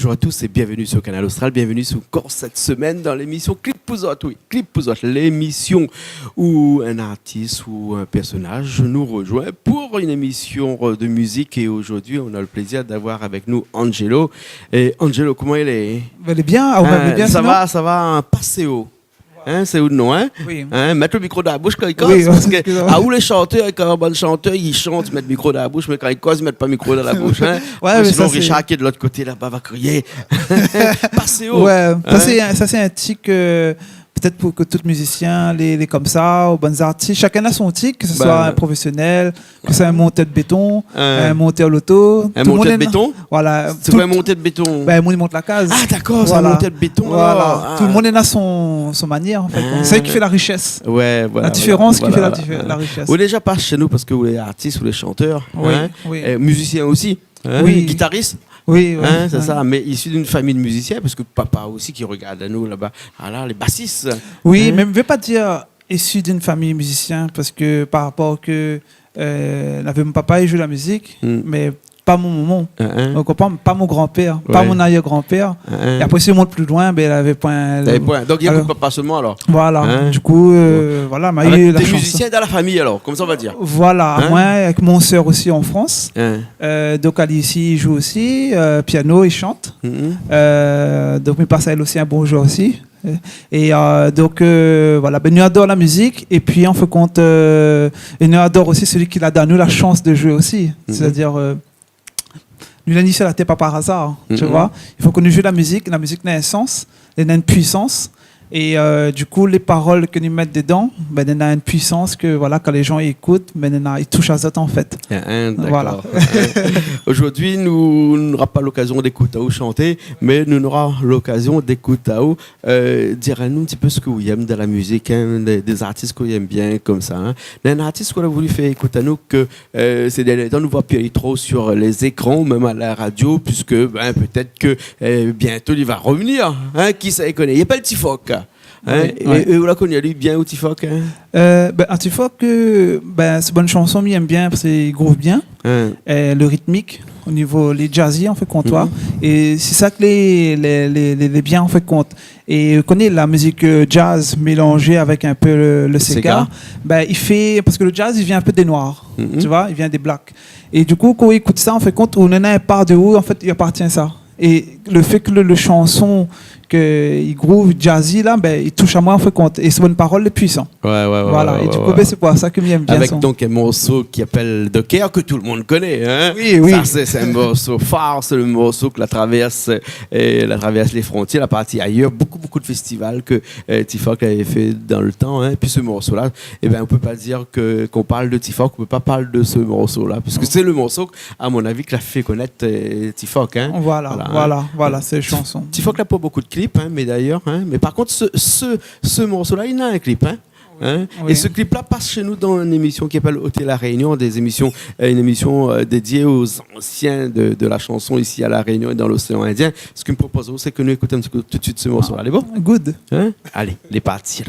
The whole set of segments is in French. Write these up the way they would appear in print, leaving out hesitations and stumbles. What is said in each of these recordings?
bonjour à tous et bienvenue sur Canal Austral, bienvenue encore cette semaine dans l'émission Clip Pouzotte, oui, Clip Pouzotte, l'émission où un artiste ou un personnage nous rejoint pour une émission de musique et aujourd'hui on a le plaisir d'avoir avec nous Angelo. Et Angelo, comment il est? Elle est bien, bien ça va, Passeo. Hein, c'est où le nom, hein? Oui. Hein, mettre le micro dans la bouche quand il cause. Oui, parce que, où les chanteurs, quand un bon chanteur, ils chantent, ils mettent le micro dans la bouche, mais quand ils causent, ils mettent pas le micro dans la bouche. Hein? Ouais, mais sinon, ça, Richard qui est de l'autre côté là-bas va crier. Passez haut. Ouais, hein? ça c'est un tic, peut-être pour que tout musicien, les comme ça, aux bonnes artistes, chacun a son tic, que ce soit un professionnel, que ce soit un monteur de béton, un monteur l'auto. Un monteur de béton? Voilà. C'est quoi un monteur de béton? Ben, il monte la case. Ah, d'accord, voilà. c'est un monteur de béton. Voilà. Ah. Tout le monde est à son manière, en fait. C'est ça qui fait la richesse. Ouais, voilà. La différence qui fait la richesse. Vous déjà pas chez nous parce que vous êtes artistes ou les chanteurs, oui, hein? Oui. Musiciens aussi, hein? Oui. Guitaristes. Oui, hein, c'est ça, mais issu d'une famille de musiciens, parce que papa aussi qui regarde à nous là-bas, alors les bassistes. Oui, hein? mais je ne veux pas dire issu d'une famille musicien, parce que par rapport que mon papa il joue la musique, mais pas mon maman, donc, pas mon grand-père, pas mon arrière-grand-père. Et après, si on monte plus loin, ben, elle avait point. Donc il n'y a pas seulement alors. Voilà, hein? Du coup, voilà, m'a eu la des chance. musiciens dans la famille alors, comme ça on va dire. Voilà, hein? moi avec mon soeur aussi en France. Donc Ali ici, il joue aussi, piano, il chante. Donc il passe à elle aussi un bonjour aussi. Et donc voilà, ben, nous adore la musique et puis on fait compte, et nous adore aussi celui qui a donné nous la chance de jouer aussi. C'est-à-dire nous l'a initié à la tête pas par hasard, tu vois. Il faut qu'on joue la musique a un sens, elle a une puissance. Et du coup, les paroles que nous mettons dedans, ben, elles ont une puissance que voilà, quand les gens écoutent, ben, ils touchent à ça en fait. Voilà. Aujourd'hui, nous n'aurons pas l'occasion d'écouter ou chanter, mais nous aurons l'occasion d'écouter ou dire-nous un petit peu ce que vous aimez de la musique, hein, des artistes que vous aimez bien comme ça. Hein. Un artiste qu'on a voulu faire écouter à nous que ces derniers temps, nous voit Pierre trop sur les écrans, même à la radio, puisque ben, peut-être que bientôt il va revenir. Hein, qui ça connaît? Il n'y a pas le petit phoque. Hein? Oui. Et vous la connaissez lui bien au Tifoc? Hein? Tifoc, c'est bonne chanson, il aime bien parce qu'il groove bien. Le rythmique, au niveau les jazzy, on fait comptoir. Et c'est ça que les biens, on fait compte. Et on connaît la musique jazz mélangée avec un peu le Sega. Il fait, parce que le jazz, il vient un peu des noirs, tu vois, il vient des blacks. Et du coup, quand on écoute ça, on fait compte, on en a un part de où, en fait, il appartient à ça. Et le fait que le chanson qu'il groove jazzy là, ben il touche à moi, on fait compte. Et c'est une parole puissant. Voilà. Et du coup, c'est pour ça que j'aime bien. Avec donc un morceau qui appelle Docker que tout le monde connaît. Hein? Oui. Ça, c'est un morceau phare, c'est le morceau que la traverse les frontières, la partie ailleurs. Beaucoup de festivals que Tifoc avait fait dans le temps. Hein? Puis ce morceau-là, on peut pas dire qu'on parle de Tifoc, on peut pas parler de ce morceau-là, parce que c'est le morceau, à mon avis, qui l'a fait connaître Tifoc. Hein? Voilà, c'est une chanson. Tifoc n'a pas beaucoup de clips, hein, mais d'ailleurs, hein, mais par contre, ce morceau-là, il a un clip. Hein. Hein? Oui. Et ce clip-là passe chez nous dans une émission qui s'appelle Hôtel La Réunion, une émission dédiée aux anciens de la chanson ici à La Réunion et dans l'océan Indien. Ce que me propose, c'est que nous écoutons tout de suite ce morceau-là. Allez, bon? Good. Hein? Allez, les parties.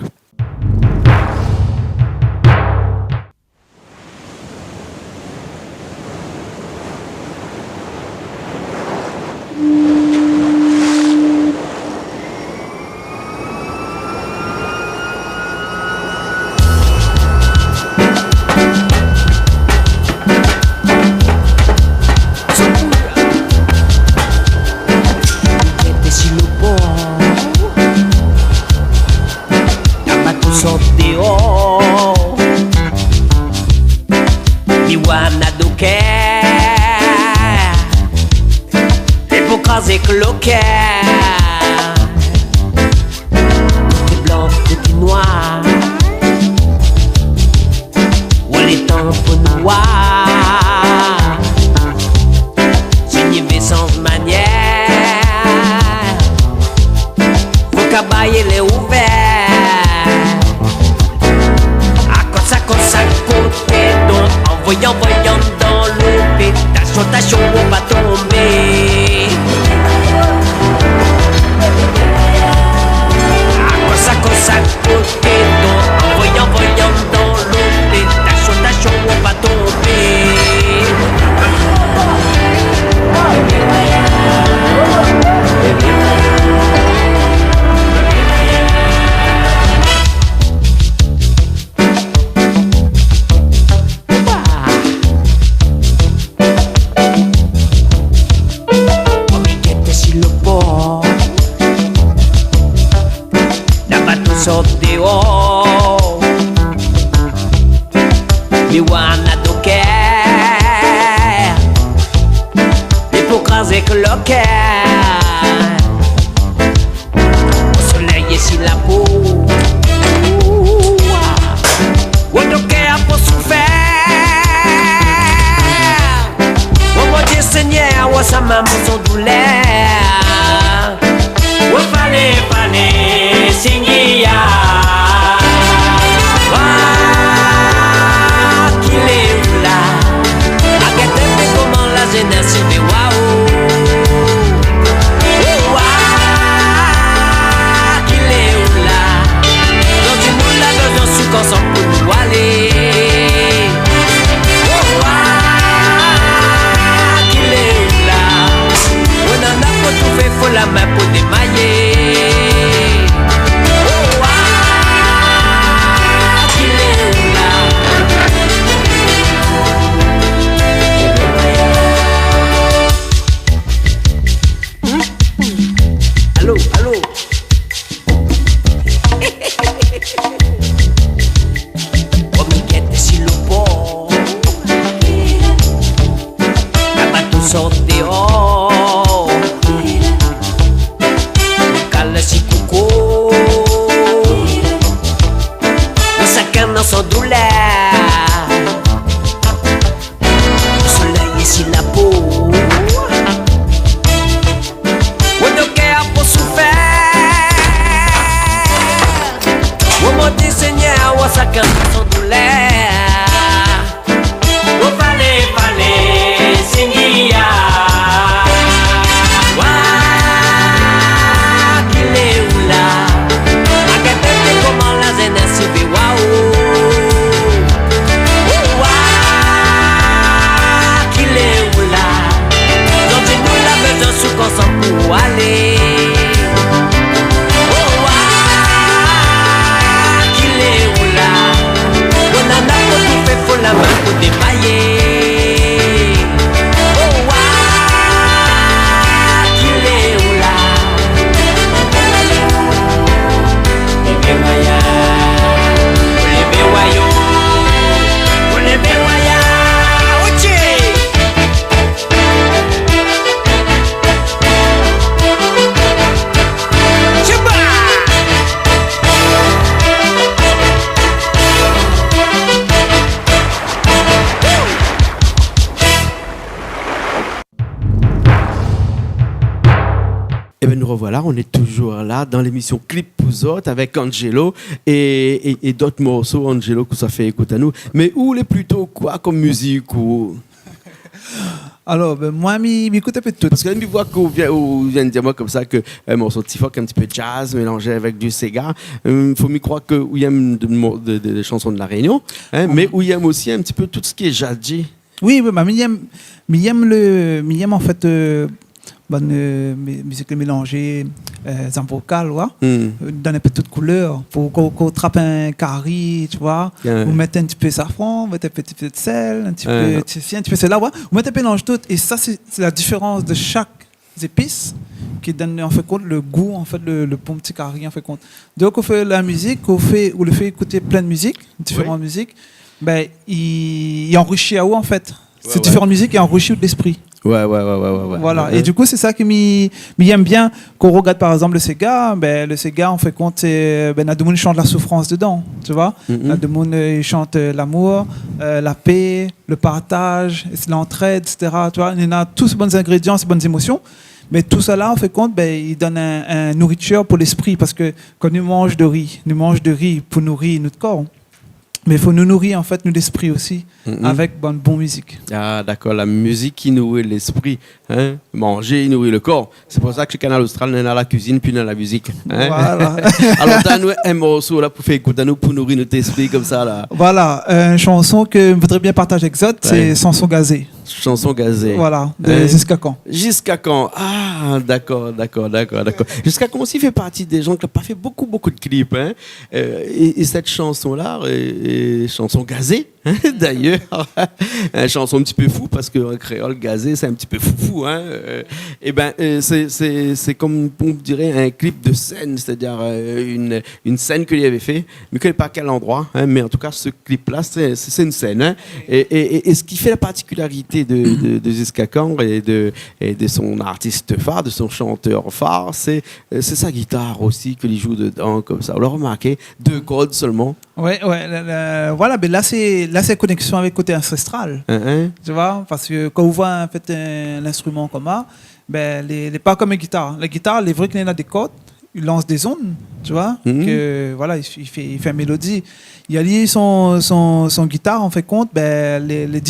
Voyant dans le pétation, tâchons on va tomber. À côté donc, voyant dans le pétation, on va tomber. le cœur. Au soleil et sur la peau. Où le cœur pour souffrir. Oh mon Dieu Seigneur, où sa maman son douleur. Où fallait, signer. Jeunesse de waouh, qu'il est où là? Dans du monde là, dans un sucre ensemble pour nous aller. Qu'il est où là? On en a pour tout faire, faut la main pour démailler. Allô. Oh, Miguette, si le port. La bateau sort dehors. Le cale si coucou. Le sac dans son douleur. Le soleil est sur la peau. Chacun son douleur. Oh fallait, Seigneur. Qu'il est où là? Regardez comment la jeunesse fait waouh. Qu'il est où là? Donc nous la besoin sous qu'on s'en pour aller. La main pour démailler. Oh, qu'il est où là? Les béwaïas, les béwaïos, les béwaïas, ok. Nous revoilà, on est toujours là dans l'émission Clip pour autres avec Angelo et d'autres morceaux, Angelo, que ça fait écouter à nous. Mais où les plutôt quoi comme musique ou... Alors, moi, j'écoute un peu de tout. Parce que je vois qu'on vient de dire moi comme ça que un morceau de Tifoc, un petit peu de jazz mélangé avec du Sega. Il faut m'y croire qu'il y a des chansons de la Réunion, hein, mais où il y a aussi un petit peu tout ce qui est jazzy. Oui, mais j'aime en fait bonne musique mélangée, en vocal, ouais. Donner un peu de couleur pour qu'on trappe un carré, tu vois. Vous mettez un petit peu de safran, vous mettez un petit peu de sel, un petit peu de ceci, un petit peu de cela, ouais. Vous mettez un peu mélange tout et ça c'est la différence de chaque épice qui donne en fait compte le goût, en fait le bon petit carré en fait compte. Donc on fait la musique, on le fait écouter plein de musiques, différentes musiques, ben il enrichit à vous en fait. Ces différentes musiques et enrichit l'esprit. Ouais. Voilà. Et du coup, c'est ça qui m'aime bien. Quand on regarde par exemple le Sega, le Sega, on fait compte, Nademoun chante la souffrance dedans, tu vois. Nademoun il chante l'amour, la paix, le partage, l'entraide, etc. Tu vois, il y en a tous ces bons ingrédients, ces bonnes émotions. Mais tout cela, on fait compte, il donne un nourriture pour l'esprit parce que quand nous mangeons de riz pour nourrir notre corps. Mais il faut nous nourrir, en fait, nous l'esprit aussi, avec bonne musique. Ah, d'accord, la musique qui nourrit l'esprit. Hein? Manger, il nourrit le corps. C'est pour ça que chez Canal Austral, on est dans la cuisine, puis dans la musique. Hein? Voilà. Alors, tu as un morceau là, pour faire écouter nous, pour nourrir notre esprit comme ça. Là. Voilà, une chanson que je voudrais bien partager avec Zot, c'est Chanson gazée. Chanson gazée. Voilà, de Jusqu'à quand. Jusqu'à quand. Ah, d'accord. Jusqu'à quand aussi fait partie des gens qui n'ont pas fait beaucoup de clips. Hein? Et cette chanson-là, chanson gazée, D'ailleurs, une chanson un petit peu fou, parce que créole gazé, c'est un petit peu foufou. Hein? C'est comme on dirait un clip de scène, c'est-à-dire une scène qu'il avait fait, mais je ne connais pas à quel endroit, hein, mais en tout cas, ce clip-là, c'est une scène. Hein? Et ce qui fait la particularité de Ziskakan et de son artiste phare, de son chanteur phare, c'est sa guitare aussi qu'il joue dedans, comme ça. On l'a remarqué, 2 cordes seulement. Ouais, voilà, mais là c'est connexion avec le côté ancestral. Tu vois, parce que quand on voit en fait un instrument comme ça, ben les pas comme une guitare. La guitare, les vrais qu'il a des cordes, il lance des ondes, tu vois, que voilà, il fait une mélodie. Il a lié son guitare, on fait compte, ben les plus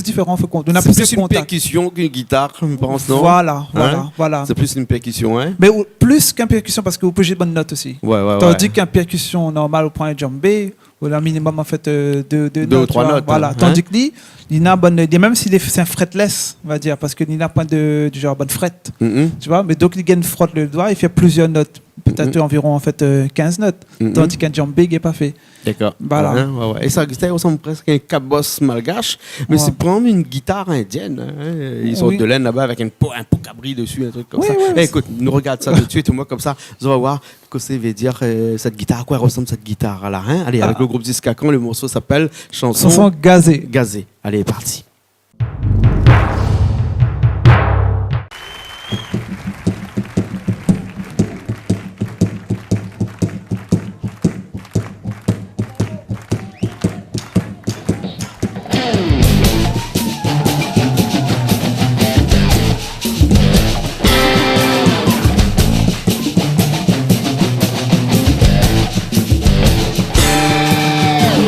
différents, on fait compte. C'est plus une percussion qu'une guitare, je pense, non? Voilà. C'est plus une percussion, hein? Mais plus qu'une percussion, parce que vous pouvez jouer de bonnes notes aussi. Tandis qu'une percussion normale, on prend un djembé, ou un minimum en fait deux ou 3 notes. Voilà. Hein? Tandis que lui, il a bonne, même s'il c'est un fretless, on va dire, parce qu'il n'a pas du genre bonne fret, tu vois. Mais donc il gagne frotte le doigt, il fait plusieurs notes, peut-être environ en fait 15 notes, tandis qu'un djembé n'est pas fait. D'accord. Voilà. Et ça ressemble presque à un cabosse malgache, mais c'est prendre une guitare indienne. Hein? Ils sont de laine là-bas avec un pot cabri dessus, un truc comme ça. Écoute, nous regarde ça tout de suite, et moi comme ça, on va voir ce que ça veut dire cette guitare, à quoi ressemble cette guitare là. Hein? Allez, avec le groupe Ziskakan, le morceau s'appelle Chanson gazée. Allez, parti.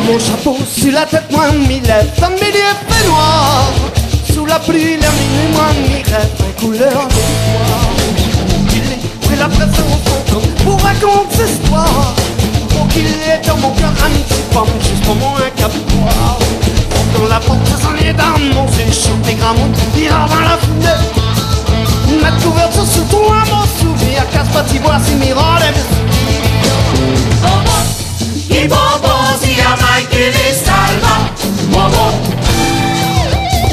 Mon chapeau sur la tête, moi, m'y lève, ça me fait noir. Sous la pluie, la minuit, moi, m'y rêve, un couleur de soir. Il est pris la presse au fond pour raconter cette histoire. Pour qu'il est dans mon cœur, un petit pomme, juste pour moi, un capoir. Dans la porte, s'en est dans mon yeux, chante des grammes, ira dans la fenêtre. Mettre couverture sur toi, mon souvenir, casse-pas, t'y vois, si m'y rend les I bobo sia mai che le salva. Bobo,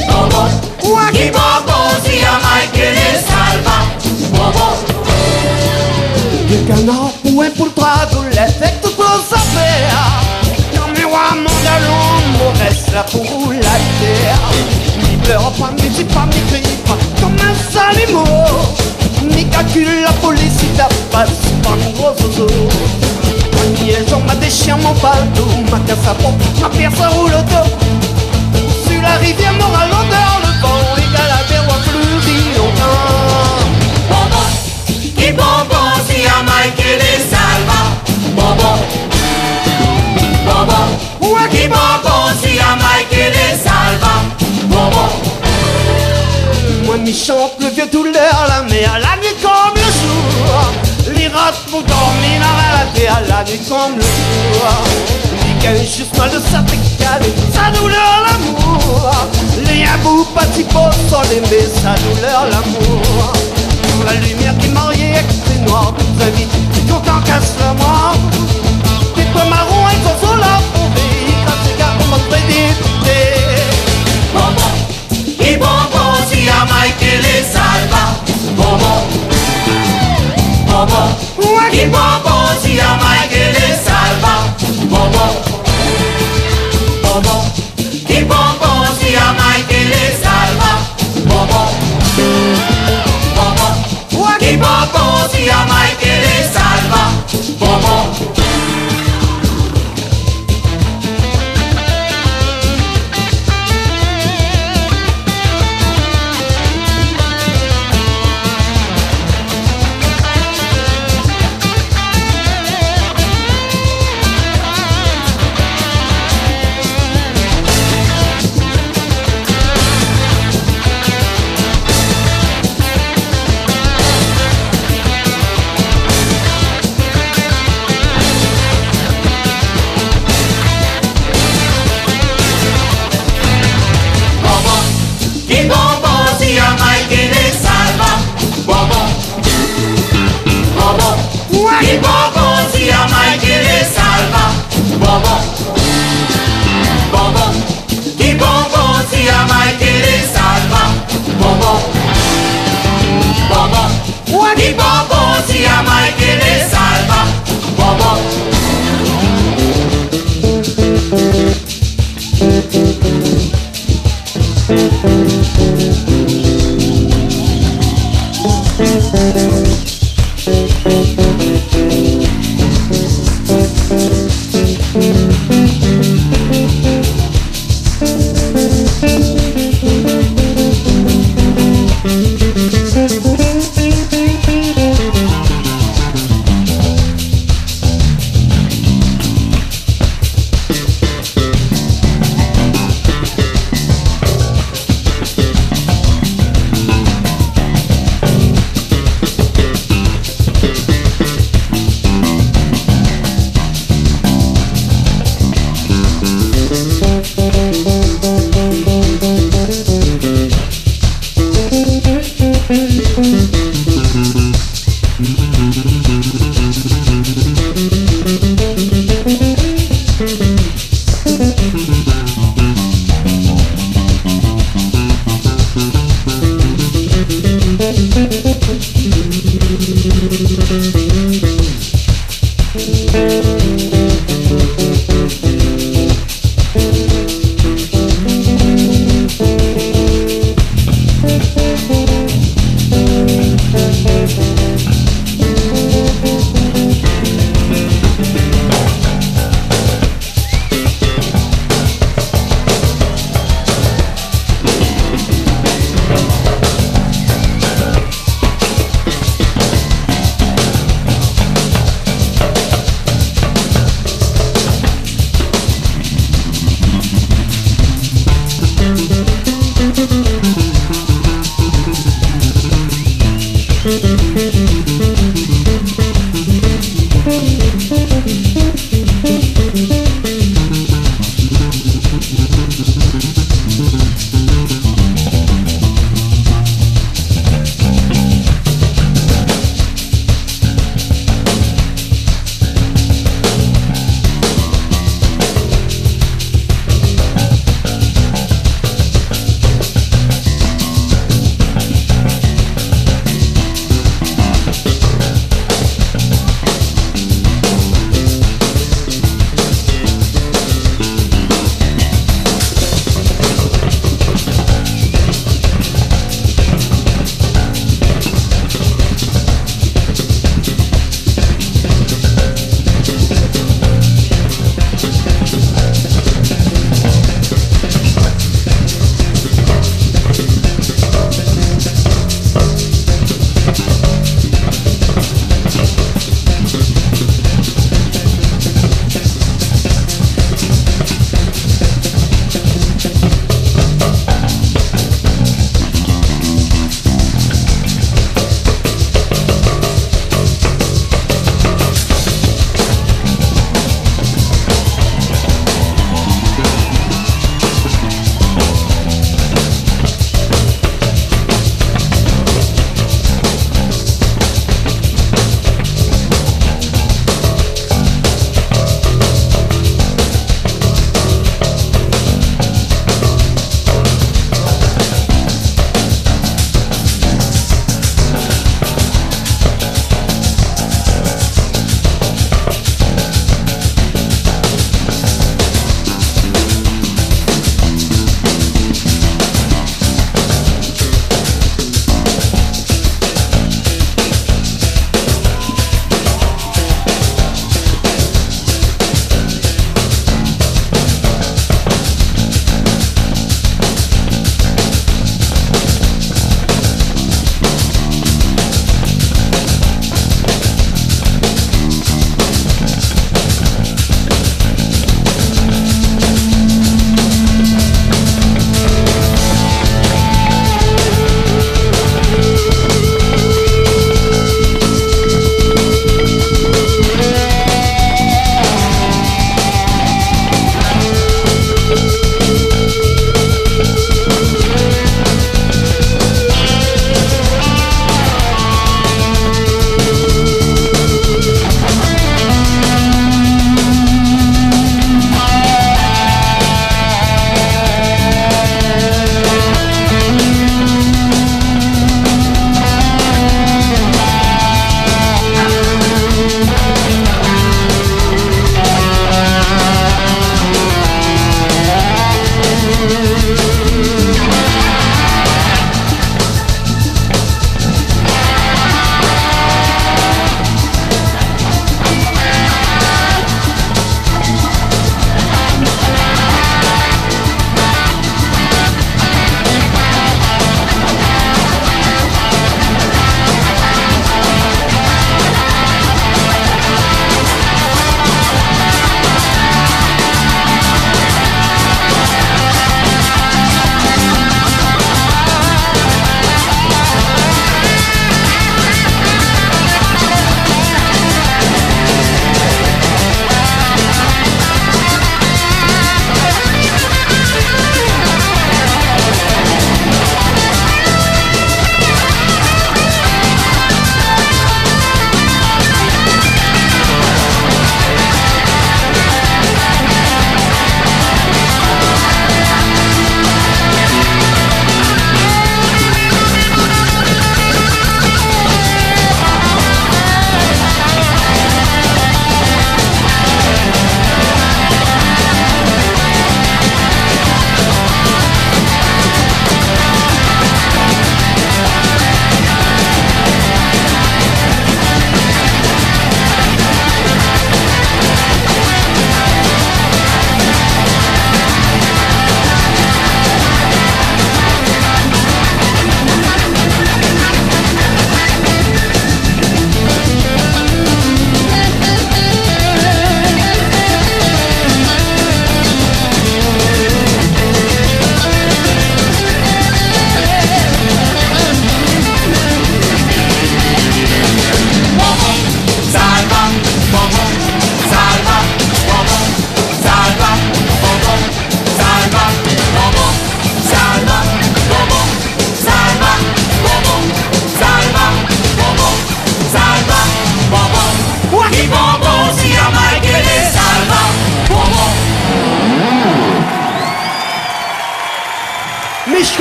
bobo. I bobo sia mai che le salva. Bobo. Du canard ou un pour 3 boulettes, avec tout pour sa faire. Dans mes rois, mon galon, mon reste là pour la terre. Ni pleure pas, ni dis pas, ni crie pas, comme un sale mot. Ni calcule la police, si t'as pas, c'est pas un gros zozo. Jean m'a déchiré mon paletot, ma casse à pompe, ma pierre ça roule au dos. Sur la rivière morale, l'odeur, le vent égale à des rois plus longtemps. Bobo, i bobo sia mai che le salva. Bobo, bobo. I bobo sia mai che le salva. Bobo. Moi m'y chante le vieux douleur, la mer, la nuit comme le jour. Les rats vont dormir à la terre, la nuit comme le jour. Les gars juste mal de sa pécale, sa douleur l'amour. Les abous pâtis pour s'en aimer, sa douleur l'amour. La lumière qui mariait avec les noirs, très vite, quand on casse la mort. Des points marrons et des oiseaux là pour vivre, quand c'est gars on m'en prédicté. Bobo, i bobo sia mai che le salva. Bobo. I bobo sia mai che le salva. Bobo, bobo. I bobo sia mai che le salva. Bobo, bobo. I bobo sia mai che le salva. Bobo.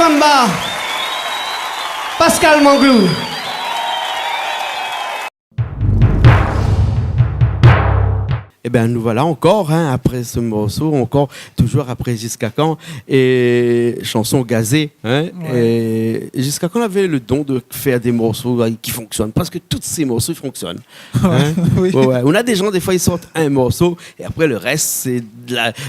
Samba, Pascal Manglou. Eh bien, nous voilà encore, hein, après ce morceau, encore, toujours après Jusqu'à quand, et chanson gazée. Hein, ouais. Et Jusqu'à quand on avait le don de faire des morceaux qui fonctionnent, parce que tous ces morceaux fonctionnent. Hein. Oui. Ouais. On a des gens, des fois, ils sortent un morceau, et après, le reste,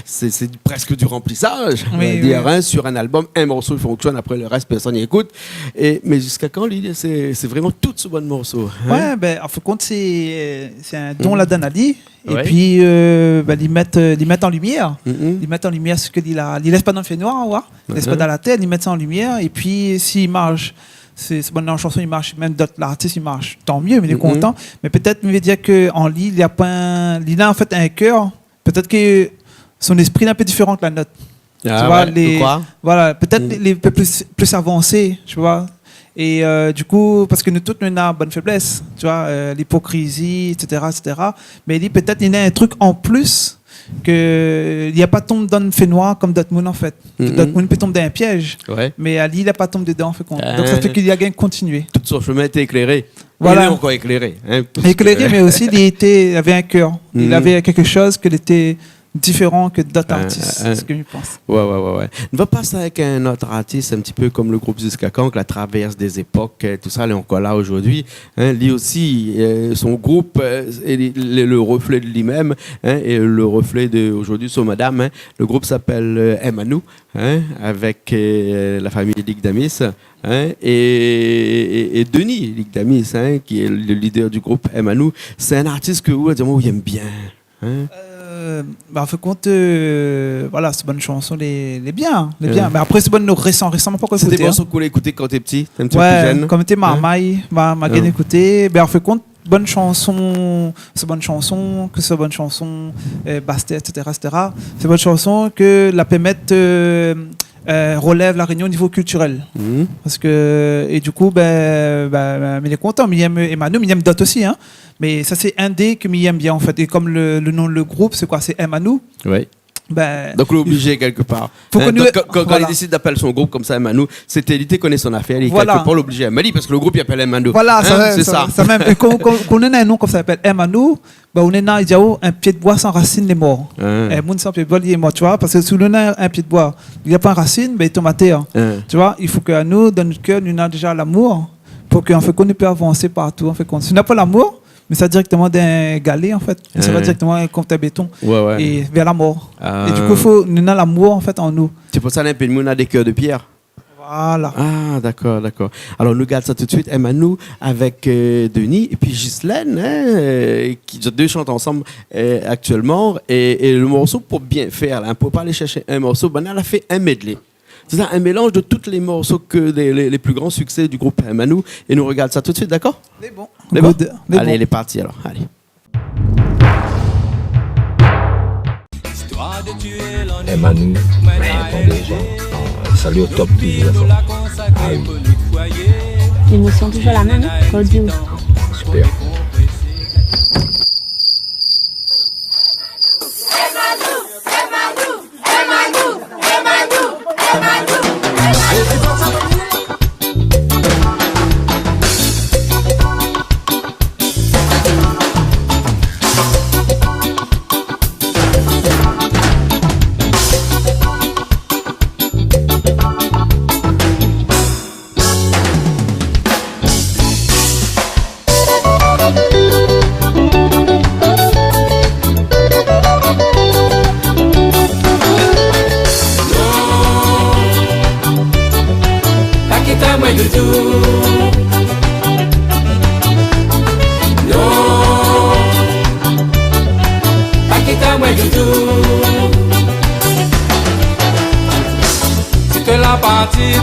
c'est presque du remplissage. Dire, hein, sur un album, un morceau fonctionne, après le reste, personne n'y écoute. Mais Jusqu'à quand, l'idée, c'est vraiment tout ce bon morceau. Hein. Ouais, ben, en fin de compte, c'est un don là d'Anali. Et puis, ils mettent en lumière. Ils mettent en lumière ce que ils laissent pas dans le fait noir, ils laissent pas dans la tête, ils mettent ça en lumière. Et puis, s'il marche, c'est bon dans la chanson, il marche, même d'autres l'artiste, il marche, tant mieux, mais il est content. Mais peut-être, il veut dire qu'en lit, il a en fait un cœur. Peut-être que son esprit est un peu différent que la note. Ah, tu vois, voilà, peut-être les plus avancés, tu vois. Et du coup, parce que nous tous, nous avons une bonne faiblesse, tu vois, l'hypocrisie, etc., etc. Mais peut-être il y a un truc en plus qu'il n'y a pas tombé dans le fait noir comme d'autres monde en fait. D'autres monde peut tomber dans un piège, mais Ali, il n'a pas tombé dedans en fait. Donc ça fait qu'il y a gain de continuer. Tout son chemin était éclairé. Voilà. Il est encore éclairé. Hein, éclairé, mais aussi il avait un cœur. Il avait quelque chose qui était différent que d'autres artistes, c'est ce que je pense. Ouais. On va passer avec un autre artiste, un petit peu comme le groupe Jusqu'à quand, la traverse des époques, tout ça, il est encore là aujourd'hui. Hein, lui aussi, son groupe est le reflet de lui-même, hein, et le reflet d'aujourd'hui, son madame. Hein. Le groupe s'appelle Emmanou, hein, avec la famille Ligdamis, hein, et Denis Ligdamis, hein, qui est le leader du groupe Emmanou. C'est un artiste que vous aime bien. Hein. En fait, compte, voilà, c'est bonne chanson, les bien. Mais après, c'est bonne récemment pas écouté. C'est des morceaux qu'on écoutait quand t'es petit, un petit peu plus jeune. Comme t'es marmaille, m'a bien écouté. En fait, compte, bonne chanson, c'est bonne chanson, Bastet, etc. C'est bonne chanson que la permettre relève la Réunion au niveau culturel. Parce que, et du coup, mais il est content, mais il aime Emmanou, il aime d'autres aussi, hein. Mais ça, c'est un des que il aime bien, en fait. Et comme le nom de le groupe, c'est quoi? C'est Emmanou. Oui. Donc, on est obligé quelque part. Quand il décide d'appeler son groupe comme ça, Emmanou, c'était l'idée qu'on ait son affaire. Il est quelque part l'obligé à Mali parce que le groupe il appelle Emmanou. Voilà, c'est ça. Même, quand on a un nom comme ça s'appelle Emmanou, on est un pied de bois sans racine, il est mort. Un monde sans pied de bois, il est mort, tu vois. Parce que si on a un pied de bois, il n'y a pas de racine, il est tomaté. Tu vois, il faut que nous, dans notre cœur, nous avons déjà l'amour pour qu'on puisse avancer partout. En fait, si on n'a pas l'amour, mais ça directement d'un galet en fait, ça va directement contre un béton et vers la mort. Et du coup, nous avons l'amour en fait en nous. C'est pour ça qu'on a des cœurs de pierre. Voilà. Ah, d'accord. Alors, nous regardons ça tout de suite. Emmanou avec Denis et puis Ghislaine, qui deux chantent ensemble actuellement. Et le morceau, pour bien faire, pour ne pas aller chercher un morceau, elle a fait un medley. C'est ça, un mélange de tous les morceaux les plus grands succès du groupe Emmanou. Et nous regardons ça tout de suite, d'accord? C'est bon. Allez, elle est partie alors. Allez. Emmanou, attendez, salut au top toujours. Ah oui. L'émotion toujours la même, Claudio. Super.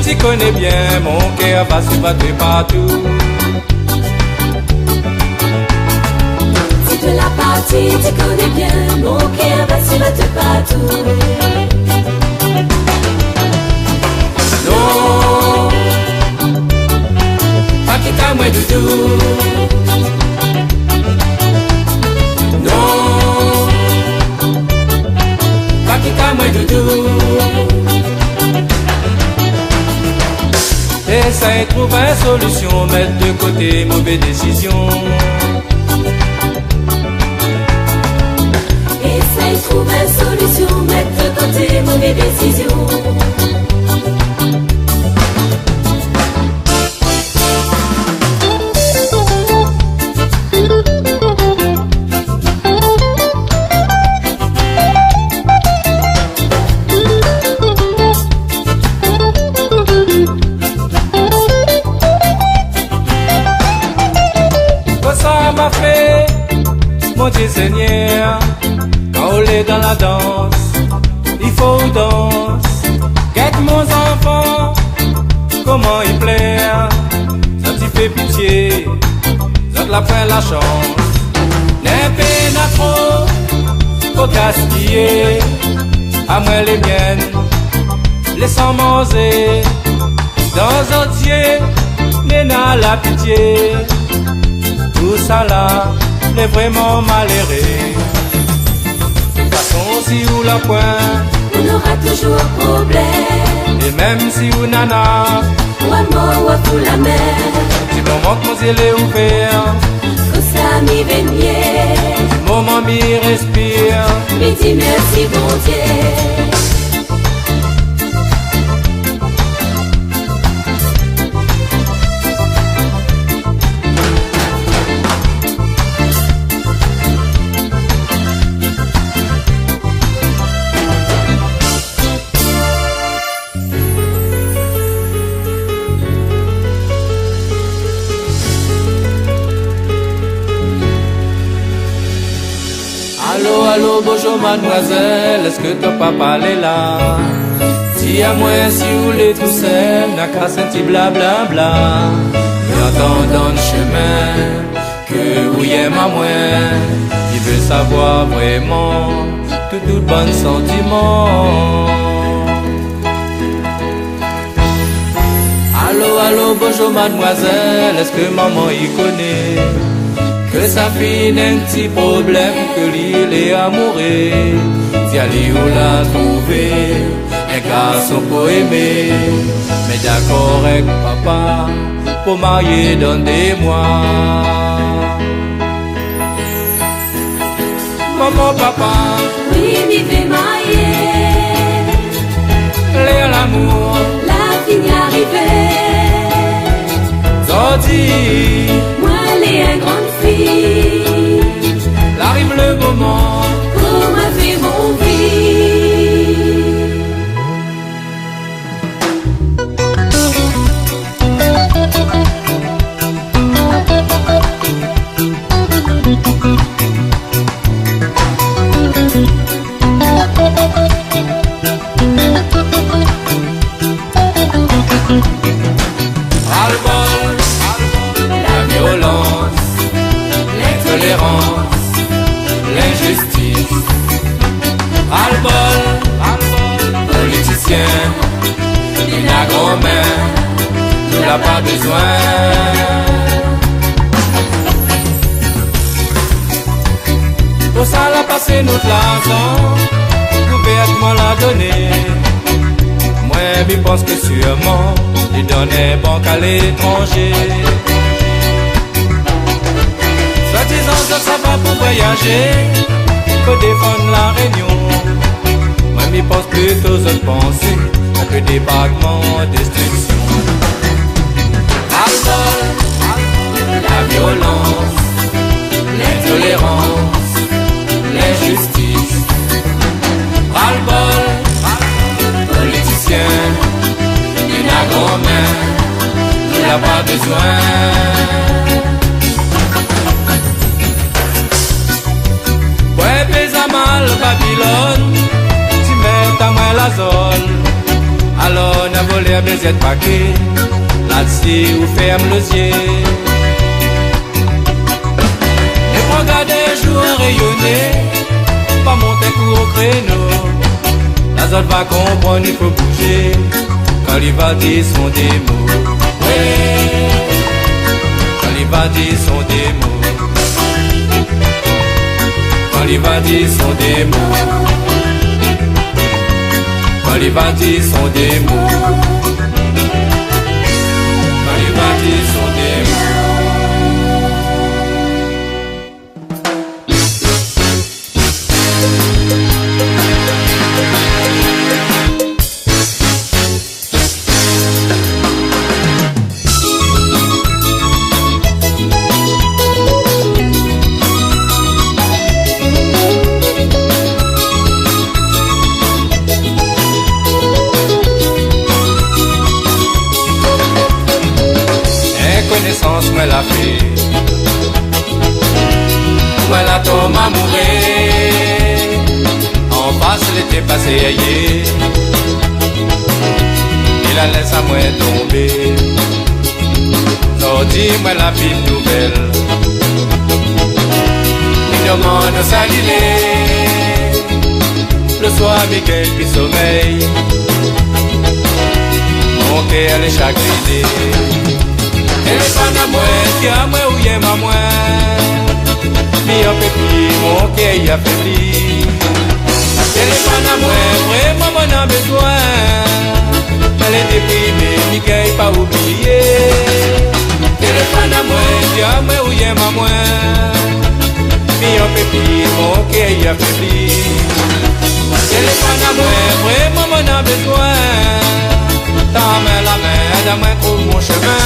Tu connais bien, mon cœur va se battre partout. Si tu l'as partie, tu connais bien, mon cœur va se battre partout. Non, pas quitte à moi doudou. Non, pas quitte à moi doudou. Essaye de trouver une solution, mettre de côté mauvaise décision. Essaye de trouver une solution, mettre de côté mauvaise décision. Mon Dieu Seigneur, quand on est dans la danse, il faut danse. Quête mon enfant, comment il plaire, ça t'y fait pitié, ça te la fait la chance. N'est pas trop, faut gaspiller, à moi les miennes, laissant manger, dans un Dieu, n'est la pitié, tout ça là. Est vraiment malheureux. De toute façon, si vous la pointe, on aura toujours problème. Et même si vous nana, ou à mort ou à pour la mer. Si mon ventre mon ciel est ouvert, que ça m'y venir. Du moment m'y respire, m'y dit merci bon Dieu. Allô, bonjour mademoiselle, est-ce que ton papa est là? Si à moi, si vous les tout seul, n'a qu'à sentir blablabla. Et entendant le chemin, que vous y aimez à moi, il veut savoir vraiment tout bon sentiment. Allô, bonjour mademoiselle, est-ce que maman y connaît? Que sa fille n'a un petit problème, que l'île est amoureux. Si elle ou l'a trouvé, un garçon pour aimer. Mais d'accord avec papa, pour marier dans des mois. Maman, papa, oui, m'y fait marier. L'air l'amour, la fille arrivée. Zodi, moi elle est une grande fille. L'arrive le moment, pour ma vie, mon vie. l'injustice, ras-le-bol, politicien, il n'a grand-mère, il n'a pas besoin. Pour ça, la passer notre l'argent, gouvernement l'a donné. Moi, je pense que sûrement, il donnait banque à l'étranger. Soi-disant que ça va pour voyager, faut défendre la Réunion. Moi, je pense plutôt aux pensées que des vaguements, destruction. Ras-le-bol, la violence, l'intolérance, l'injustice. Ras-le-bol, politicien, il n'a grand-mère, il n'a pas besoin. Ouais, pèse mal Babylone, tu mets ta main la zone. Alors, n'a volé à baiser de paquet, là-dessus, ou ferme le yeux. Et pour garder un jour rayonner, pas monter court au créneau. La zone va comprendre, il faut bouger, quand il va dire son démo. Ouais, quand il va dire son démo. Quand il va dire son démo, quand il va dire son démo. naissance, moi la fait. Moi la tombe à mourir. En face, l'été passé ailleurs. Il la laisse à moi tomber. Non, dis-moi la petite nouvelle. Il demande saluer. Le soir, Miguel puis sommeil. Mon cœur est chaque idée. Téléphone à moi, tiens à moi ou y'aime à moi. Mi en pépi, mon cœur y affaibli. Téléphone à moi, vraiment mon a besoin. Elle est déprimée, Miguel pas oublié. Téléphone à moi, tiens à moi ou y'aime à moi. Mi en pépi, mon cœur y affaibli. Téléphone à moi, vraiment mon a besoin. Ta main la main, la main trouve mon chemin.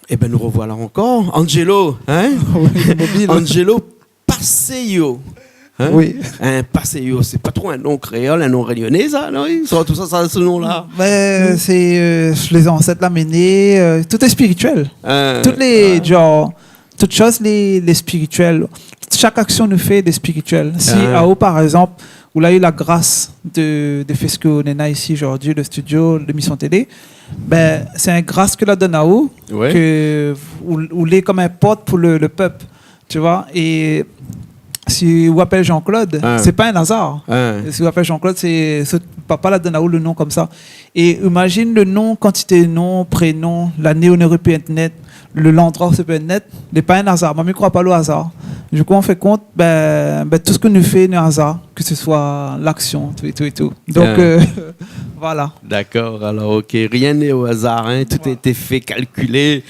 Eh ben nous revoilà encore. Angelo, hein? Mobile. Angelo Passeio. Hein? Oui. Un Passeio, c'est pas trop un nom créole, un nom réunionnais, ça, non? Tout ça, ça a ce nom-là. Mais c'est les ancêtres l'amener, tout est spirituel. Toutes les genre, toutes choses les spirituelles. Chaque action nous fait des spirituels. Si à haut par exemple, où il a eu la grâce de faire ce qu'on est ici aujourd'hui, le studio, l'émission télé, ben c'est une grâce que la donne à haut, que où il est comme un porte pour le peuple, tu vois. Et si vous appelez Jean-Claude, c'est pas un hasard. Si vous appelez Jean-Claude, c'est papa la donne à haut le nom comme ça. Et imagine le nom, quantité de nom, prénom, l'année où on aurait pu être net, l'endroit où c'est peut être net, n'est pas un hasard. Moi, je ne crois pas au hasard. Du coup, on fait compte, tout ce que nous fait est un hasard, que ce soit l'action, tout. Donc, voilà. D'accord, alors ok, rien n'est au hasard, hein. Tout a été fait, calculé,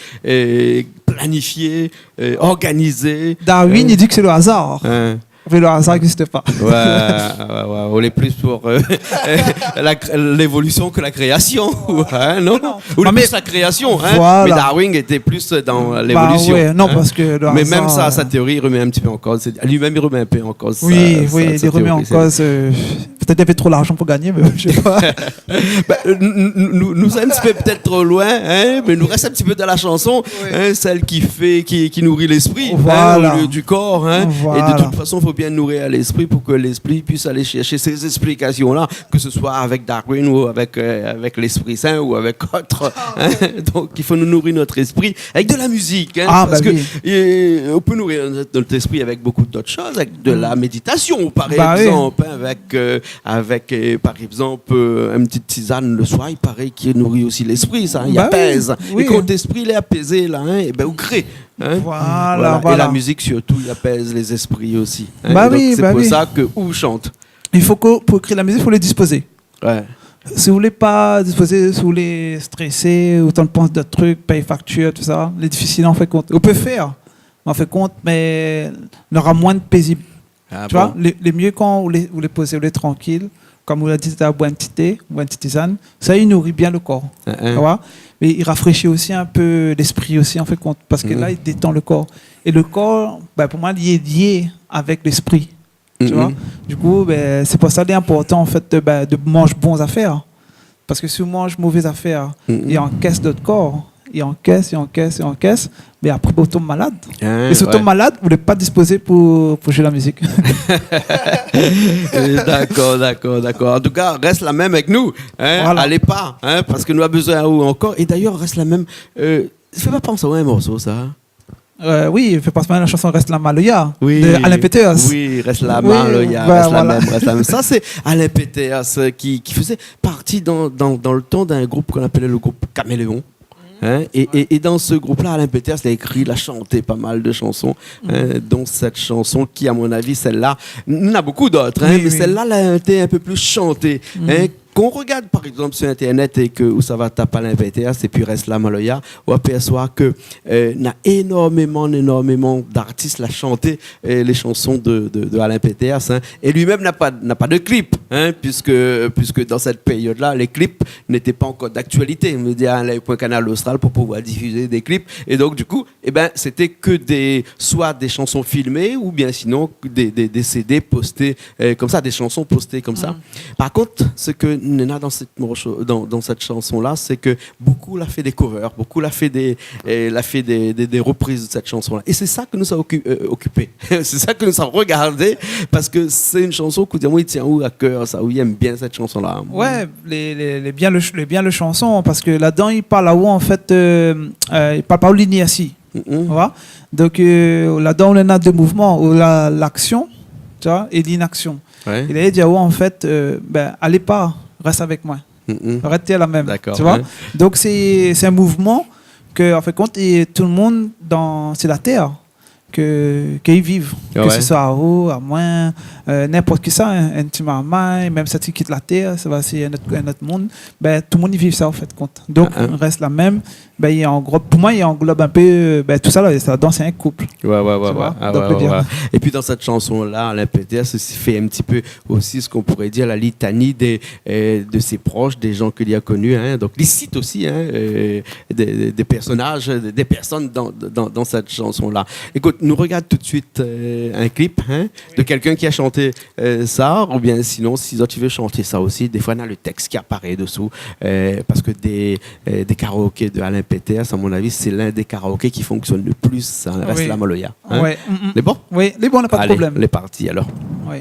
planifié, organisé. Darwin, il dit que c'est le hasard. Mais le hasard n'existe pas. Ouais, on est plus pour l'évolution que la création, hein, non? Ou plus la création, hein? Voilà. Mais Darwin était plus dans l'évolution. Non, parce que le mais hasard, même sa théorie, il remet un petit peu en cause. Lui-même, il remet un peu en cause. Il remet en cause. Peut-être qu'il avait trop d'argent pour gagner, mais je sais pas. Nous sommes peut-être trop loin, hein, mais nous reste un petit peu dans la chanson, hein, celle qui nourrit l'esprit, hein, au lieu du corps. Hein, et de toute façon, il faut bien nourrir l'esprit pour que l'esprit puisse aller chercher ces explications-là, que ce soit avec Darwin ou avec l'Esprit Saint ou avec autre. Hein. Donc, il faut nous nourrir notre esprit avec de la musique. Hein, parce que on peut nourrir notre esprit avec beaucoup d'autres choses, avec de la méditation, par exemple, avec par exemple, une petite tisane le soir, il paraît qu'il nourrit aussi l'esprit, ça, il apaise. Et quand l'esprit est apaisé, là, hein, et ben, vous crée. Hein? Voilà. Et la musique surtout, il apaise les esprits aussi. Hein? C'est pour ça que où chante. Il faut que pour créer la musique, il faut les disposer. Si vous voulez pas disposer, si vous voulez stresser, autant de penser d'autres trucs, payer facture, tout ça, les difficiles, on fait compte. On peut faire, on fait compte, mais on aura moins de paisible. Tu vois, les mieux quand vous les posez, vous les tranquille, comme vous l'avez dit, à boire un petit thé, boire une petite tisane, ça il nourrit bien le corps. Tu vois? Mais il rafraîchit aussi un peu l'esprit aussi, en fait, parce que là, il détend le corps. Et le corps, pour moi, il est lié avec l'esprit. Tu vois? Du coup, c'est pour ça qu'il est important, en fait, de manger bonnes affaires. Parce que si on mange mauvaises affaires, il encaisse notre corps. Il encaisse, mais après, on tombe malade. Et si on tombe malade, vous n'êtes pas disposé pour jouer la musique. D'accord. En tout cas, reste la même avec nous. Hein? Voilà. Allez pas, hein, parce que nous avons besoin de vous encore. Et d'ailleurs, reste la même. Ça fait pas penser à un morceau, ça. Oui, je pense même à la chanson Reste la Maloya Oui, de Alain Peters. Oui, Reste la Maloya, bah, reste voilà. la même, reste la même. Ça, c'est Alain Peters qui faisait partie dans le temps d'un groupe qu'on appelait le groupe Caméléon. Hein, et dans ce groupe-là, Alain Peters il a écrit, il a chanté pas mal de chansons, dont cette chanson qui, à mon avis, celle-là, il y en a beaucoup d'autres, hein, mais celle-là, elle a été un peu plus chantée. Hein, qu'on regarde par exemple sur Internet et que où ça va taper Alain Peters et puis Reste la Maloya, on aperçoit que y a énormément d'artistes à chanter les chansons de Alain Peters, hein, et lui-même n'a pas de clip, hein, puisque dans cette période-là les clips n'étaient pas encore d'actualité. Il me dit à un point Canal Austral pour pouvoir diffuser des clips, et donc du coup c'était que soit des chansons filmées ou bien sinon des CD postés comme ça, des chansons postées comme ça. Par contre, ce que Nena dans cette chanson-là, c'est que beaucoup l'a fait des covers, beaucoup l'a fait des reprises de cette chanson-là. Et c'est ça que nous a occupé. C'est ça que nous a regardé, parce que c'est une chanson que il tient à cœur, ça, où il aime bien cette chanson-là. Ouais, les bien le chanson, parce que là-dedans, il parle là-haut, en fait, il parle pas au l'inertie. Voilà. Donc là-dedans, on a deux mouvements, l'action, tu vois, et l'inaction. Ouais. Il a dit, en fait, allez pas, reste avec moi. Restez la même. Tu vois? Donc, c'est un mouvement que, en fait, compte, tout le monde c'est la terre qu'ils vivent. Que ce soit à haut, à moins, n'importe qui ça, intimement, même si tu quittes la terre, c'est un autre monde. Tout le monde y vit ça, en fait, compte. Donc, on reste la même. Pour moi, il englobe un peu tout ça, là, dans c'est un couple. Et puis dans cette chanson-là, Alain Peters fait un petit peu aussi ce qu'on pourrait dire la litanie de ses proches, des gens qu'il a connus. Hein. Donc il cite aussi des personnages, des personnes dans cette chanson-là. Écoute, nous regarde tout de suite un clip de quelqu'un qui a chanté ça, ou bien sinon, si tu veux chanter ça aussi, des fois on a le texte qui apparaît dessous, parce que des karaokés de Alain Peters, à mon avis, c'est l'un des karaokés qui fonctionne le plus, ça reste la Maloya. Hein? Ouais. Les bons? Oui, les bons, on n'a pas de problème. Les partis alors. Oui.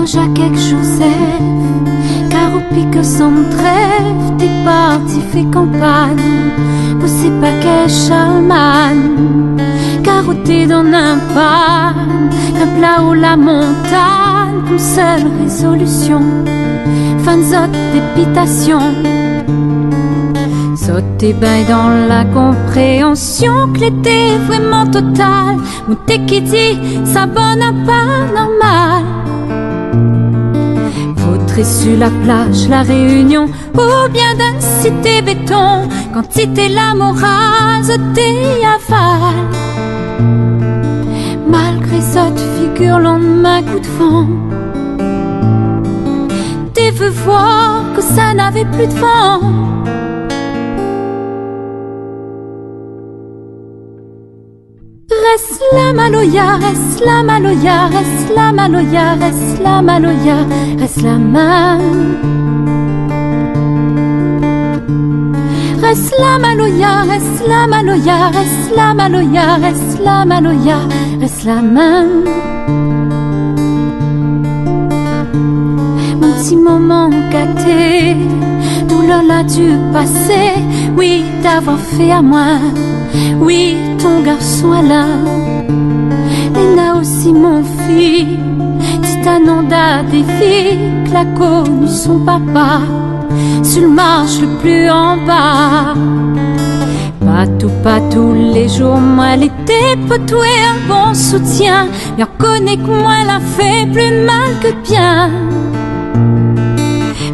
Jacques Joseph, car au pique sans trêve, t'es parti fait campagne, pour ces paquets Charlemagne, car t'es dans un panne, un plat ou la montagne, comme seule résolution, fin de dépitation. Sauter bien dans la compréhension que l'été vraiment total, ou t'es qui dit, ça bonne à pas normal. Sur la plage, la Réunion, ou bien d'un cité béton, quantité la morale, t'es aval. Malgré cette figure, lendemain coup de vent, t'es veux voir que ça n'avait plus de vent. Reste la Maloya, reste la Maloya, reste la Maloya, reste la Maloya, reste la main. Reste la Maloya, reste la Maloya, reste la Maloya, reste la Maloya, reste la main. Mon petit moment gâté, douleur là du passé, oui, d'avoir fait à moi. Oui, ton garçon Alain, Léna aussi mon fils, Titananda des filles, que l'a connu son papa, sur le marche le plus en bas. Pas tous les jours, moi l'été peut tout et un bon soutien, mais on connaît que moi l'a fait plus mal que bien.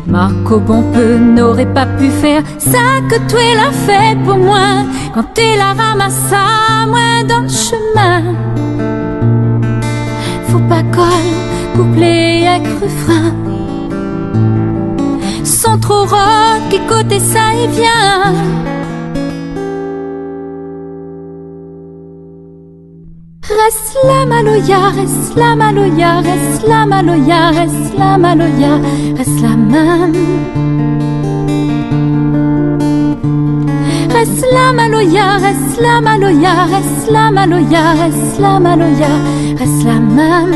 Marco bon peu n'aurait pas pu faire ça que toi l'a fait pour moi, quand t'es la ramasse à moi dans le chemin. Faut pas colle, couplet avec refrain, sans trop rock, et côté ça y vient. Reslamaloya, reslamaloya, reslamaloya, reslamaloya, reslamam. Reslamaloya, reslamaloya, reslamaloya, reslamaloya, reslamam.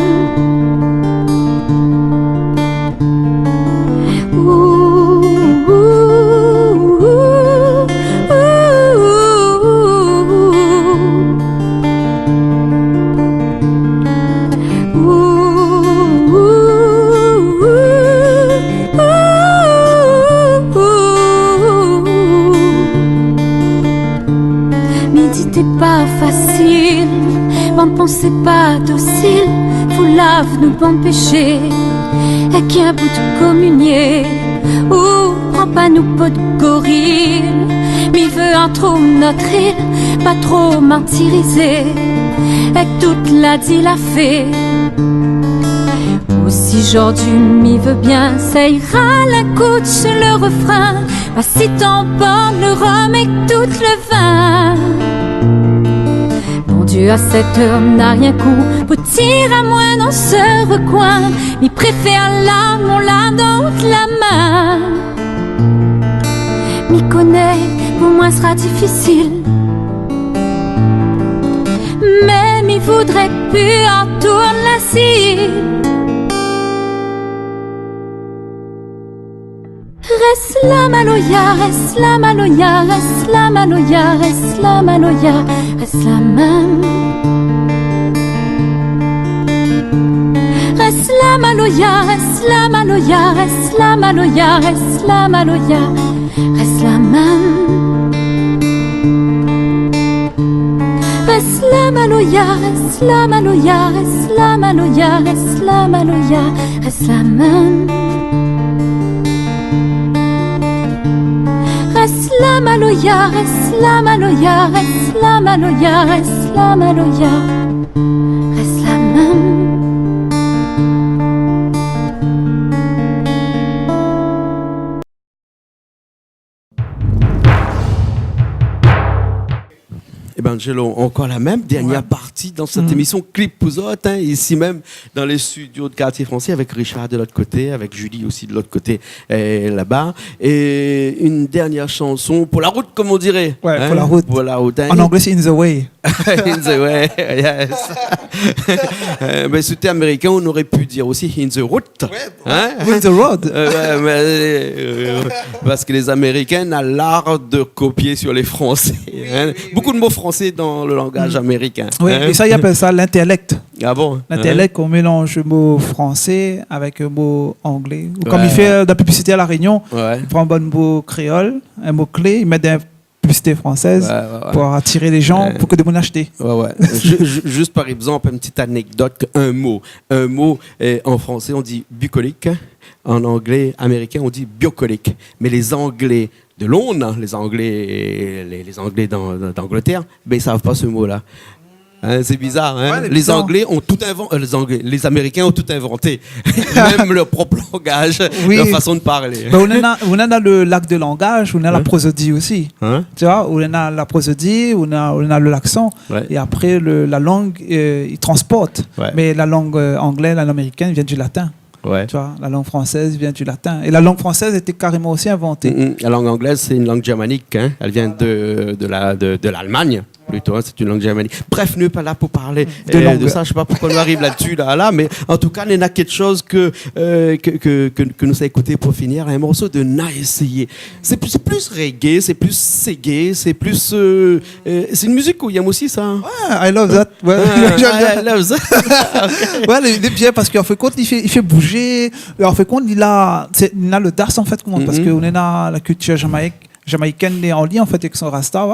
Pas facile, m'en pensez pas docile, vous lave nos bons péchés, et qui un bout de communier, ou prends pas nous pot de gorille, m'y veut en trop notre île, pas trop martyrisé, et toute la dit la fait. Aussi aujourd'hui m'y veut bien, ça ira la couche le refrain, bah si t'emportes le rhum et tout le vin. Dieu à cette heure n'a rien coup, pour tirer à moins dans ce recoin, m'y préfère l'âme, on l'a dans la main. M'y connaît, pour moi sera difficile, mais m'y voudrait plus en tourne la cire. Reslamaloya, reslamaloya, reslamaloya, reslamaloya, reslamam. Reslamaloya, reslamaloya, reslamaloya, reslamaloya, reslamam. Reslamaloya, reslamaloya, reslamaloya, reslamaloya, reslamam. Reslamaloya, reslamaloya, reslamaloya, reslamaloya, reslamam. Eh ben Angelo, encore la même dernière partie dans cette émission Clip Pouzotte, hein, ici même dans les studios de Quartier Français avec Richard de l'autre côté, avec Julie aussi de l'autre côté là-bas. Et une dernière chanson pour la route, comme on dirait. Ouais, hein, pour la route. Pour la route, hein. En anglais, c'est In the Way. In the way, yes. Mais c'était américain, on aurait pu dire aussi In the route. Hein? In the road. Parce que les Américains ont l'art de copier sur les Français. Hein? Beaucoup de mots français dans le langage américain. Oui, hein? et ça, ils appellent ça l'intellect. Ah bon? L'intellect, on mélange le mot français avec un mot anglais. Ou comme il fait de la publicité à La Réunion, il prend un bon mot créole, un mot clé, il met des publicités françaises pour attirer les gens, pour que des gens achètent. Juste par exemple, une petite anecdote, un mot en français, on dit bucolique. En anglais américain, on dit biocolique. Mais les Anglais de Londres, les Anglais d'Angleterre, ben, ils ne savent pas ce mot-là. Hein, c'est bizarre, hein? Les Anglais ont tout inventé, les Américains ont tout inventé, même leur propre langage, leur façon de parler. Ben, on a le lac de langage, on a la prosodie aussi. Tu vois, on a la prosodie, on a l'accent, et après la langue, il transporte. Mais la langue anglaise, la langue américaine vient du latin. Tu vois, la langue française vient du latin. Et la langue française était carrément aussi inventée. La langue anglaise, c'est une langue germanique. Hein? Elle vient de l'Allemagne. Plutôt, hein, c'est une langue germanique. Bref, nous pas là pour parler de ça. Je sais pas pourquoi on arrive là-dessus, là, mais en tout cas, il y en a quelque chose que nous avons écouté pour finir. Un morceau de Na Essayé. C'est plus reggae, c'est plus ségué, c'est plus. C'est une musique où il y a aussi ça. Hein? Ouais, I love that. Ouais. I love that. Ouais, il est bien parce qu'en fait, compte, il fait bouger. En fait, compte, il a le das en fait, parce qu'on est dans la culture jamaïcaine est en lien en fait avec son rasta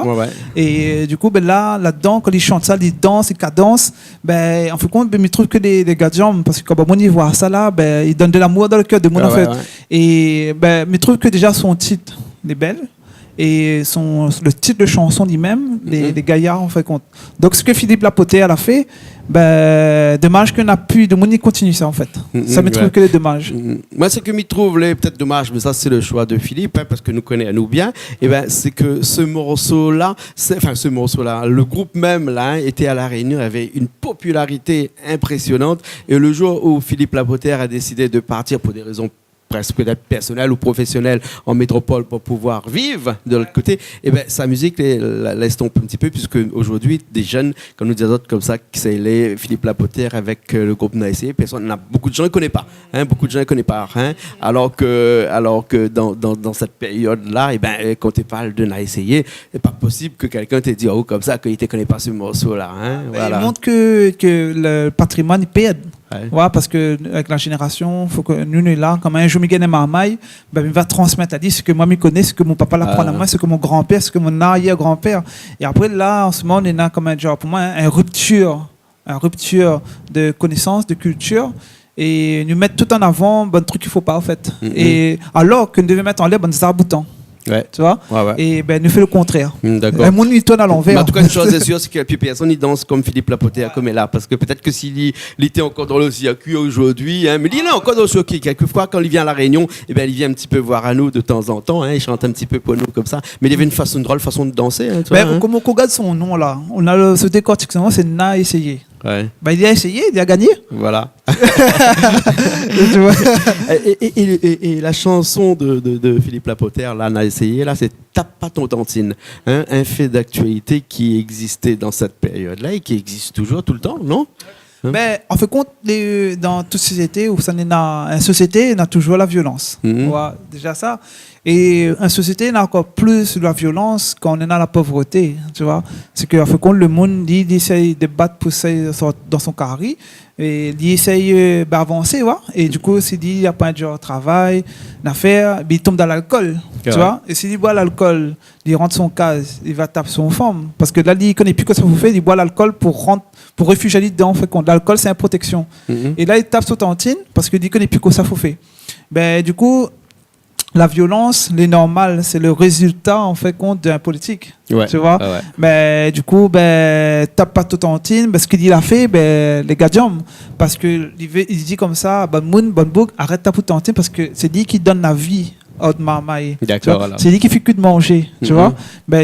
et du coup ben là-dedans quand ils chantent ça, ils dansent, ils cadencent, ben en fait compte ben, ils trouvent que des gars de jambes parce que quand on y voit ça là, ben ils donnent de l'amour dans le cœur de monde en fait et ben ils trouvent que déjà son titre est belle et le titre de chanson lui-même, les gaillards en fait compte. Donc ce que Philippe Lapoter a fait, dommage qu'on n'a plus de monde qui continue ça en fait. Ça me trouve que les dommages. Moi, ce que je trouve peut-être dommage, mais ça c'est le choix de Philippe, parce que nous connaissons bien, c'est que ce morceau-là, le groupe même là était à La Réunion, avait une popularité impressionnante, et le jour où Philippe Lapoter a décidé de partir pour des raisons presque peut-être personnel ou professionnel en métropole pour pouvoir vivre de l'autre côté, sa musique laisse tomber un petit peu, puisque aujourd'hui des jeunes, comme nous disons comme ça, c'est les Philippe Lapoter avec le groupe Naïsé, beaucoup de gens ne connaissent pas, beaucoup de gens ne connaissent pas, alors que dans cette période-là, quand tu parles de Naïsé, c'est pas possible que quelqu'un te dise comme ça qu'il ne connaît pas ce morceau-là. Voilà. Il montre que le patrimoine perd. Ouais, parce que avec la génération, faut que nous là, comme un jour Miguel et Marmaille, il va transmettre à dire ce que moi me connais, ce que mon papa l'apprend à moi, ce que mon grand-père, ce que mon arrière-grand-père. Et après là, en ce moment, on a comme un genre, pour moi, une rupture de connaissances, de culture. Et nous mettre tout en avant, bon truc qu'il faut pas en fait. Et alors que nous devons mettre en l'air, bon arboutants. Ouais. Tu vois? Et nous fait le contraire. D'accord. Un monde il tourne à l'envers. Mais en tout cas, une chose est sûre, c'est que plus personne il danse comme Philippe Lapoter comme est là, parce que peut-être que s'il était encore dans le circuit aujourd'hui, mais il est encore dans le circuit. Quelquefois, quand il vient à La Réunion, il vient un petit peu voir à nous de temps en temps. Il chante un petit peu pour nous comme ça. Mais il y avait une drôle façon de danser. Comme on regarde son nom là, on a ce décortique, c'est Na essayé. Ouais. Il a essayé, il a gagné. Voilà. et la chanson de Philippe Lapoter, là, on a essayé, là, c'est Tape pas ton tantine. Un fait d'actualité qui existait dans cette période-là et qui existe toujours tout le temps, non? Mais en fait compte, dans toute société, où ça n'est une société, on a toujours la violence. Déjà ça. Et une société, on a encore plus de la violence quand on est dans la pauvreté. Tu vois, c'est qu'en fait compte, le monde il essaye de battre pour ça dans son carré. Et il essaye d'avancer, et du coup, s'il dit il n'y a pas de travail, d'affaires, il tombe dans l'alcool, tu vois. Et s'il boit l'alcool, il rentre son case, il va taper son femme. Parce que là, il ne connaît plus que ça vous fait, il boit l'alcool pour réfugier dedans, en fait, l'alcool, c'est une protection. Et là, il tape son tantine parce qu'il ne connaît plus que ça vous fait. Du coup, la violence, les normales, c'est le résultat en fait compte d'un politique, tu vois. Mais du coup, tape pas tout tantine, parce qu'il a fait, les gadjams, parce que il dit comme ça, bon book, arrête ta tantine parce que c'est lui qui donne la vie à Marmaille. D'accord. C'est lui qui fait que de manger, tu vois.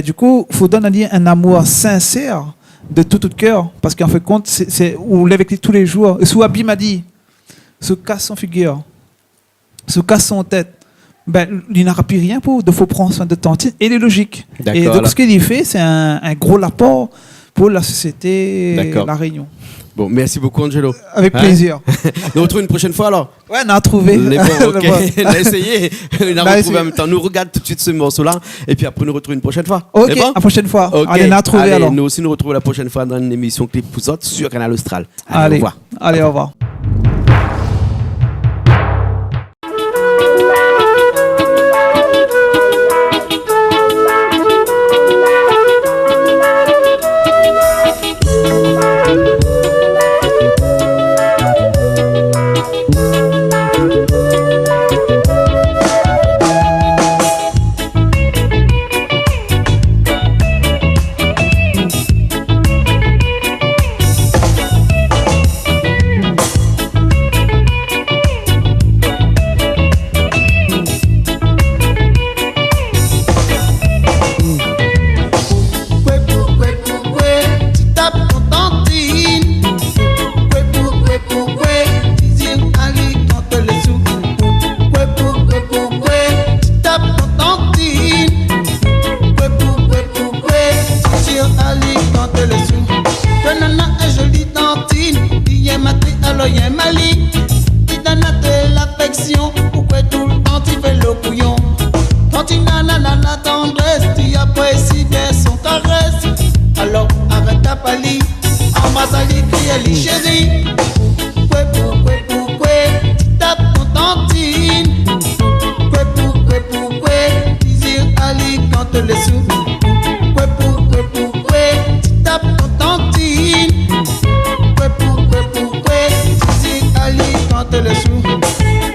Du coup, faut donner un amour sincère de tout cœur, parce qu'en fait compte, c'est on l'est avec lui tous les jours. Et sous Abim a dit, se casse son figure, se casse son tête. Il n'aura plus rien de faut prendre soin de tantine et les logiques. Et donc ce qu'il fait, c'est un gros apport pour la société La Réunion. Bon, merci beaucoup Angelo. Avec plaisir. Nous retrouvons une prochaine fois alors. Ouais, on a trouvé. Bon, ok. On a essayé. On a retrouvé en même temps. Nous regarde tout de suite ce morceau-là et puis après nous retrouvons une prochaine fois. Ok, la prochaine fois. Okay. Allez, on a trouvé alors. Nous aussi nous retrouvons la prochaine fois dans une émission Clip Pouzotte sur Canal Austral. Allez, au revoir. Allez, au revoir.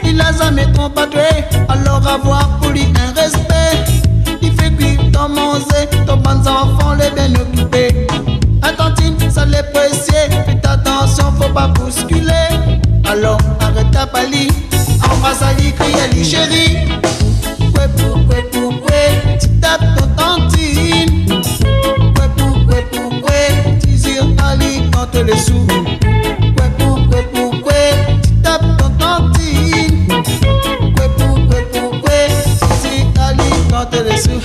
Il a jamais trop battu, alors avoir pour lui un respect. Il fait cuire faut pas bousculer. Alors arrête ta pali, embrasse Ali, crie Ali chérie. Koué, tu tapes ton tantine. Koué, tu zires Ali quand les sous. Koué, tu tapes ton tantine. Koué, tu zires Ali quand les sous.